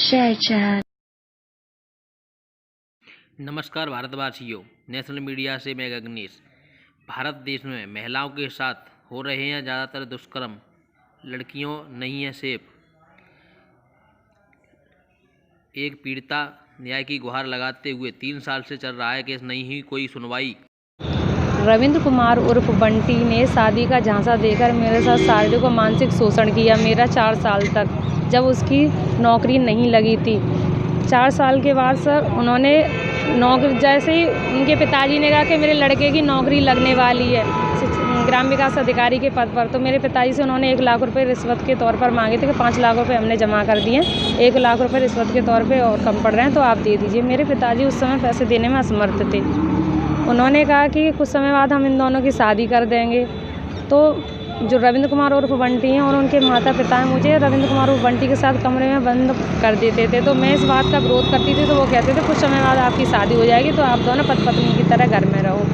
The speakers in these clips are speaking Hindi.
Share chat. नमस्कार भारतवासियों, नेशनल मीडिया से मैं गगनेश। भारत देश में महिलाओं के साथ हो रहे हैं ज़्यादातर दुष्कर्म, लड़कियों नहीं है सेफ। एक पीड़िता न्याय की गुहार लगाते हुए 3 साल से चल रहा है केस, नहीं हुई कोई सुनवाई। रविंद्र कुमार उर्फ बंटी ने शादी का झांसा देकर मेरे साथ शारीरिक और मानसिक शोषण किया मेरा 4 साल तक, जब उसकी नौकरी नहीं लगी थी। 4 साल के बाद सर उन्होंने नौकरी, जैसे ही उनके पिताजी ने कहा कि मेरे लड़के की नौकरी लगने वाली है ग्राम विकास अधिकारी के पद पर, तो मेरे पिताजी से उन्होंने 1 लाख रुपए रिश्वत के तौर पर मांगे थे कि 5 लाख रुपए हमने जमा कर दिए, 1 लाख रुपए रिश्वत के तौर पे और कम पड़ रहे हैं तो आप दे दीजिए। मेरे पिताजी उस समय पैसे देने में असमर्थ थे। उन्होंने कहा कि कुछ समय बाद हम इन दोनों की शादी कर देंगे। तो जो रविंद्र कुमार उर्फ बंटी हैं और उनके माता पिता हैं, मुझे रविंद्र कुमार उर्फ बंटी के साथ कमरे में बंद कर देते थे। तो मैं इस बात का विरोध करती थी, तो वो कहते थे कुछ समय बाद आपकी शादी हो जाएगी तो आप दोनों पति पत्नी की तरह घर में रहो।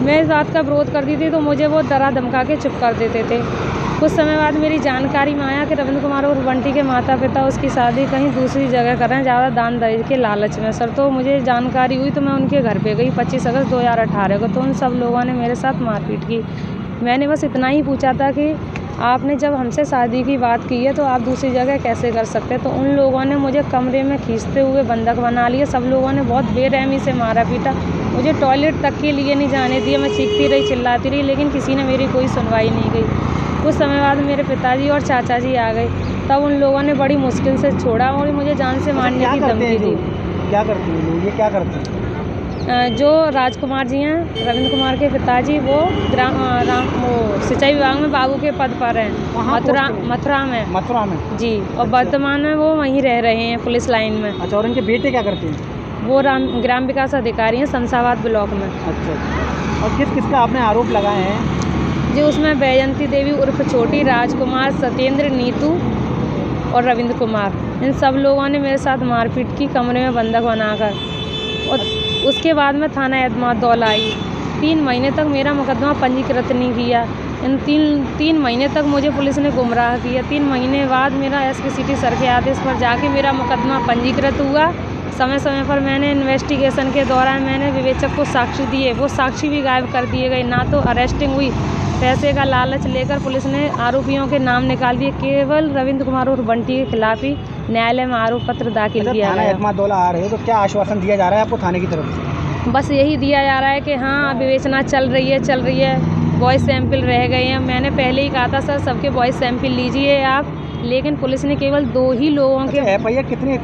मैं इस बात का विरोध करती थी तो मुझे वो डरा धमका के चुप कर देते थे। कुछ समय बाद मेरी जानकारी में आया कि रविंद्र कुमार और बंटी के माता पिता उसकी शादी कहीं दूसरी जगह कर रहे हैं, ज़्यादा दान दहेज के लालच में सर। तो मुझे जानकारी हुई तो मैं उनके घर पे गई 25 अगस्त 2018 को। तो उन सब लोगों ने मेरे साथ मारपीट की। मैंने बस इतना ही पूछा था कि आपने जब हमसे शादी की बात की है तो आप दूसरी जगह कैसे कर सकते हैं। तो उन लोगों ने मुझे कमरे में खींचते हुए बंधक बना लिया। सब लोगों ने बहुत बेरहमी से मारा पीटा, मुझे टॉयलेट तक के लिए नहीं जाने दिया। मैं चीखती रही, चिल्लाती रही, लेकिन किसी ने मेरी कोई सुनवाई नहीं की। कुछ समय बाद मेरे पिताजी और चाचा जी आ गए, तब उन लोगों ने बड़ी मुश्किल से छोड़ा और मुझे जान से मारने की धमकी दी। क्या करते हैं लोग, ये क्या करते हैं? जो राजकुमार जी हैं, रविंद्र कुमार के पिताजी, वो सिंचाई विभाग में बाबू के पद पर हैं, मथुरा में जी। और वर्तमान में वो वहीं रह रहे हैं पुलिस लाइन में। अच्छा, और उनके बेटे क्या करते हैं? वो ग्राम विकास अधिकारी हैं शमशाबाद ब्लॉक में। अच्छा, और किस किस का आपने आरोप लगाए हैं? जी, उसमें बैजंती देवी उर्फ छोटी, राजकुमार, सत्येंद्र, नीतू और रविंद्र कुमार, इन सब लोगों ने मेरे साथ मारपीट की कमरे में बंधक बनाकर। और उसके बाद में थाना एतमाद-दौला आई। 3 महीने तक मेरा मुकदमा पंजीकृत नहीं किया। इन 3 महीने तक मुझे पुलिस ने गुमराह किया। 3 महीने बाद मेरा एसपी सिटी सर के आदेश पर जाके मेरा मुकदमा पंजीकृत हुआ। समय समय पर मैंने इन्वेस्टिगेशन के दौरान मैंने विवेचक को साक्षी दिए, वो साक्षी भी गायब कर दिए गए। ना तो अरेस्टिंग हुई, पैसे का लालच लेकर पुलिस ने आरोपियों के नाम निकाल दिए। केवल रविंद्र कुमार और बंटी के खिलाफ ही न्यायालय में आरोप पत्र दाखिल किया थाना गया। एतमाद-दौला आ रहे हो तो क्या आश्वासन दिया जा रहा है आपको थाने की तरफ से? बस यही दिया जा रहा है कि हाँ, विवेचना चल रही है। वॉइस सैंपल रह गए हैं। मैंने पहले ही कहा था सर सबके वॉइस सैंपल लीजिए आप, लेकिन पुलिस ने केवल 2 ही लोगों के। एफआईआर कितने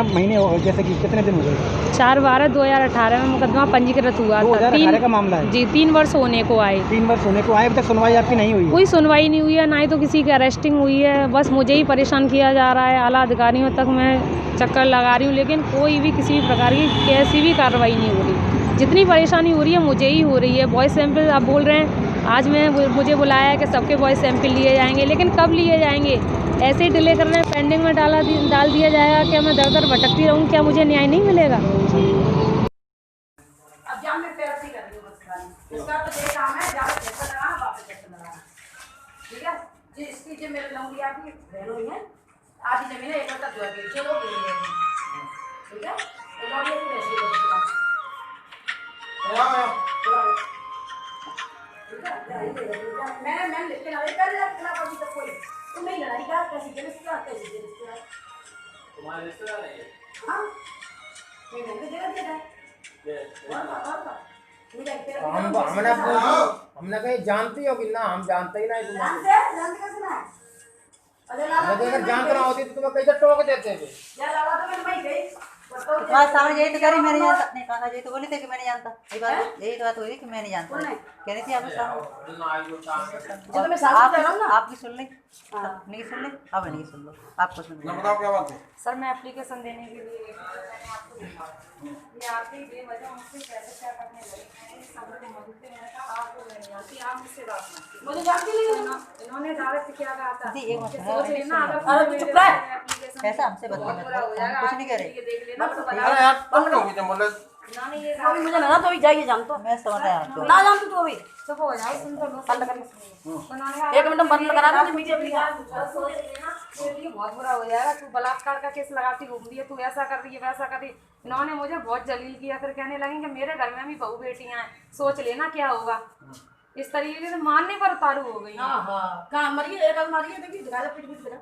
महीने हो गए, जैसे कि कितने दिन हो गए? 4/12/2018 में मुकदमा पंजीकृत हुआ था। 2018 का मामला है जी। 3 वर्ष होने को आए। 3 वर्ष होने को आए, अभी तक सुनवाई आपकी नहीं हुई? कोई सुनवाई नहीं हुई है, ना ही तो किसी की अरेस्टिंग हुई है। बस मुझे ही परेशान किया जा रहा है। आला अधिकारियों तक मैं चक्कर लगा रही हूँ, लेकिन कोई भी किसी भी प्रकार की कैसी भी कार्रवाई नहीं हो रही। जितनी परेशानी हो रही है मुझे ही हो रही है। वॉइस सैंपल आप बोल रहे हैं, आज मुझे बुलाया है कि सबके वॉइस सैंपल लिए जाएंगे, लेकिन कब लिए जाएंगे? ऐसे ही डिले कर रहे हैं, पेंडिंग में डाल दिया जाएगा। क्या मैं दर दर भटकती रहूँ? क्या मुझे न्याय नहीं मिलेगा? आधी जमीन है, एक तक जो है चलो ठीक है। मैं लिख के ना पहले तक कोई तुम नहीं लड़ाई का कैसी तुम्हारे रिश्तेदार है? हाँ, मैंने जगह दिया था। हमने कहीं जानती हो कि ना? हम जानते ही नहीं तुम्हें। जानते कैसे ना? अगर जानकर होती तो तुम्हें कैसे टोक देते थे? यार लाला तो मैं भाई गई बात सामने यही तो करी, मैं नहीं जानता। नहीं कहा यही तो बोली थी कि मैं नहीं जानता। ये बात यही तो बात हुई कि मैं नहीं जानता। कह रही थी आप आपकी सुन ली, नहीं सुन ली, अब नहीं सुन लो, आपको सुन लो। बताओ क्या बात है? सर मैं एप्लीकेशन देने के लिए ये आके बेवजह मुझसे क्या करने लगे। आप मुझसे बात मत मुझे जानती नहीं। इन्होंने दावत क्या कहा था? अरे चुप रह। कैसा हमसे बदतमीज कुछ नहीं कह रहे। अरे यार तुम लोग जब बोले इन्होंने ये अभी मुझे लगा तो अभी जाइए जानतो मैं समझ रहा हूँ ना जानतो तू अभी चुप हो जाओ, सुन तो लो। बंद कर ले। उन्होंने एक मिनट बंद करा दो मीडिया प्लीज। तेरे लिए बहुत बुरा हो जाएगा, तू बलात्कार का केस लगाती घूम रही है, तू ऐसा कर रही है वैसा कर रही है। इन्होंने मुझे बहुत जलील किया, फिर कहने लगे कि मेरे घर में भी बहू बेटियां हैं, सोच लेना क्या होगा। इस तरीके से मानने पर उतारू हो गई। हां हां कहां मरी है? एक मरी है, देखिए दिखा दे पीठ पीठ करा।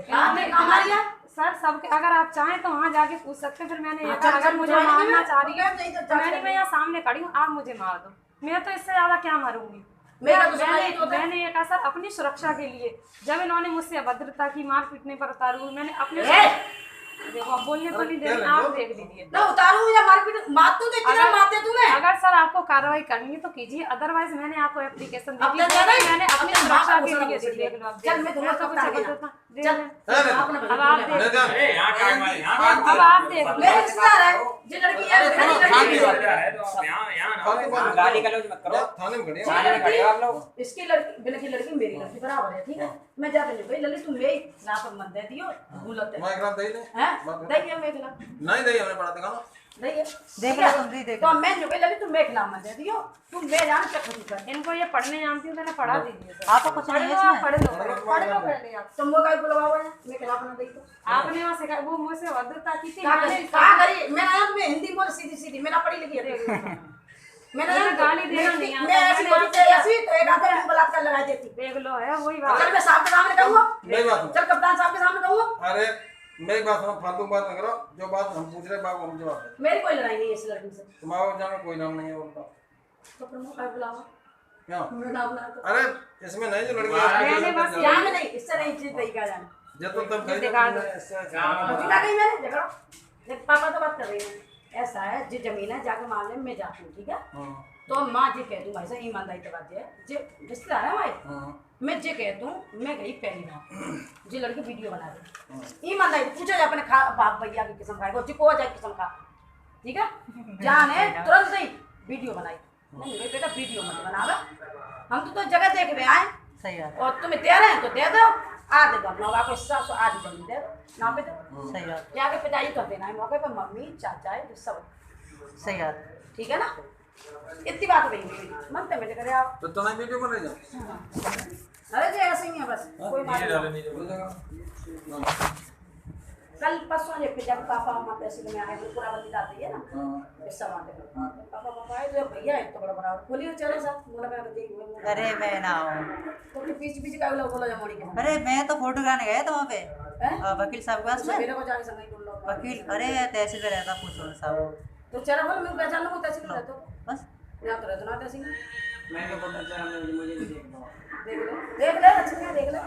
कहां मरी है? सर सबके अगर आप चाहें तो वहाँ जाके पूछ सकते हैं। फिर मैंने ये कहा, अगर मुझे मारना चाह रही है तो मैं यहाँ सामने खड़ी हूँ, आप मुझे मार दो, मैं तो इससे ज्यादा क्या मारूंगी। मैंने ये कहा सर अपनी सुरक्षा के लिए, जब इन्होंने मुझसे अभद्रता की, मार पीटने पर उतारू, मैंने अपने देखो अब बोलने को नहीं दे रही, आप देख लीजिए ना उतारू या मारपीट मार तो देखी ना मारते तूने। अगर सर आपको कार्रवाई करनी है तो कीजिए, अदरवाइज मैंने आपको एप्लीकेशन दी थी, मैंने अपनी अपने सुरक्षा माँ के को लिए घुसा देख लो। अब चल मैं दूंगा तो कब कुछ तक अभद्रता दे चल रहे। अपना अब आप देख लो, अब अब आप देख लो। मेरे रिश्तेदार है जो लड़की है गाली गलौज मत करो, थाने में खड़े थाने में खड़े हो आप लोग। इसकी लड़की बिना की लड़की मेरी लड़की बराबर है, ठीक है। मैं जाके नहीं भाई ललित तुम मेरी ना पर मन दे दियो भूलते मैं ग्राम दे दे हैं देखिए मैं खिला नहीं दे हमने पढ़ा दिखाना देखिए देख लो तुम भी देख तो मैं जो भाई ललित तुम मेरे खिलाफ मन दे दियो तुम मैं जान चक कर इनको ये पढ़ने जानती हूँ, मैंने पढ़ा दीजिए सर। आपको कुछ नहीं है आप इसमें? पढ़ लो पहले आप। तुम वो का बुलवाओ है मैं खिलाफ ना दई तो आपने वहाँ सिखाया, वो मुझसे अभद्रता की थी, का मैंने करी मैं आया मैं हिंदी बोल सीधी सीधी मेरा पढ़ी लिखी है मैंने मुझे गाली देना नहीं आता, मैं ऐसी मैंने बोलती थी ऐसी तो एक आधा मुंह बलात्कार लगा देती। देख लो है वही बात। चल मैं साहब के सामने कहूंगा, मेरी बात सुनो। चल कप्तान साहब के सामने कहूंगा। अरे मेरी बात सुनो, फालतू बात न करो, जो बात हम पूछ रहे बाबू हम जवाब दे। मेरी कोई लड़ाई नहीं है इस लड़की से। तुम्हारा जान में कोई नाम नहीं है वो बताओ तो प्रमुख का बुलावा क्यों? मेरा नाम ना तो अरे इसमें नहीं जो लड़की मैंने बस यहाँ में नहीं इससे नहीं चीज नहीं कहा जाना जब तो तब दिखा दो। दिखा गई मैंने देखो देख पापा तो बात कर रही है ऐसा है जो जमीन है जाके मामले में मैं जाती हूँ ठीक है तो माँ जी कह दूँ भाई साहब ईमानदारी के बात है जो रिश्तेदार है भाई मैं जे कहता हूँ मैं गई पहली बार जो लड़की वीडियो बना रही ईमानदारी पूछो जाए अपने खा बाप भैया की किस्म खाए वो चिपो जाए किस्म खा ठीक है जाने तुरंत ही वीडियो बनाई नहीं भाई बेटा वीडियो मत बनावे हम तो जगह देख रहे आए सही बात और तुम्हें दे रहे हैं तो दे दो आधे दो अपना आपको हिसाब से आधी जमीन दे दो ना पे दो सही बात यहाँ के पिताजी कर देना है मौके पर मम्मी चाचा है सब सही बात ठीक है ना इतनी बात नहीं हुई मनते मेरे करे आप तो तुम्हें वीडियो बन रही जाओ अरे जी ऐसे ही है बस कोई बात नहीं कल परसों जब जब पापा मम्मा पैसे में आए पूरा बंदी जाती है ना ऐसा बात है पापा पापा आए तो भैया है तो बड़ा बड़ा बोलिए चलो साथ बोला मैं देख अरे मैं ना हूँ तो पीछे पीछे का बोला जा मोड़ी के अरे मैं तो फोटो कराने गया था वहाँ पे हैं वकील साहब के पास में मेरे को जाके संग ही बोल लो वकील अरे तहसील में रहता पूछो साहब तो चलो बोल मैं पहचान लूँ तहसील में रहता बस या तो रहता ना तहसील में मैं तो पता चला मुझे नहीं देखना। देख ले अच्छे से देख ले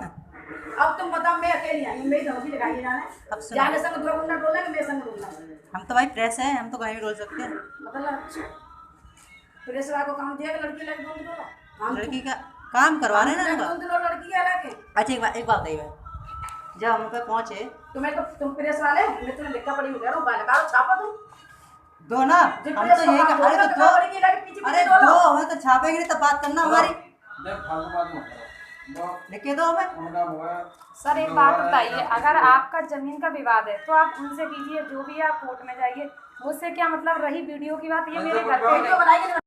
अब तुम बताओ मैं अकेली आई मेरी धमकी लगाई जाने अब सुनो। जाने संग दो गुंडा डोलेंगे मेरे संग डोलना हम तो भाई प्रेस है हम तो कहीं भी डोल सकते हैं मतलब प्रेस वाला को काम दिया कि लड़की लड़की कौन डोला हम लड़की का काम करवा रहे हैं ना कौन दिनों लड़की के अलग है अच्छा एक बात बताइए जब हम पे पहुँचे तुम्हें तो तुम प्रेस वाले मैं तुम्हें लिखा पड़ी कह रहा हूँ लगाओ छापा तुम दो ना हम तो यही अरे तो दो अरे दो हमें तो छापेंगे तब बात करना हमारी देख फालतू बात मत करो लिख के दो हमें उनका हुआ सर एक बात बताइए, अगर आपका जमीन का विवाद है तो आप उनसे कीजिए, जो भी आप कोर्ट में जाइए, मुझसे क्या मतलब रही वीडियो की बात, ये मेरे घर पे वीडियो बनाएगी